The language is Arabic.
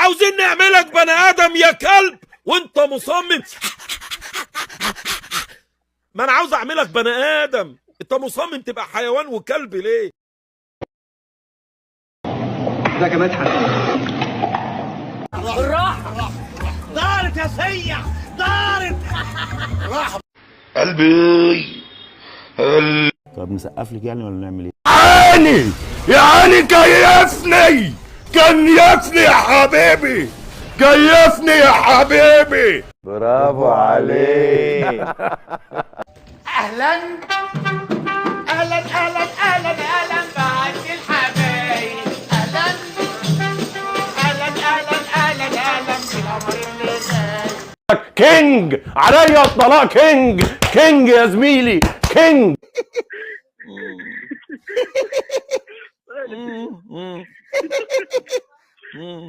عاوزين نعملك بني ادم يا كلب وانت مصمم. ما انا عاوز اعملك بني ادم، انت مصمم تبقى حيوان وكلب ليه؟ ده كمان بالراحة. دارت يا سيح، دارت. راح قلبي. طب نسقف لك يعني ولا نعمل ايه؟ يعني كيفني يا حبيبي، كيفني يا حبيبي. برافو عليك. اهلا اهلا اهلا اهلا اهلا بعد الحبايب. اهلا اهلا اهلا اهلا اهلا بالقمر اللي جاي. كينج عليا الطلاق، كينج يا زميلي، كينج.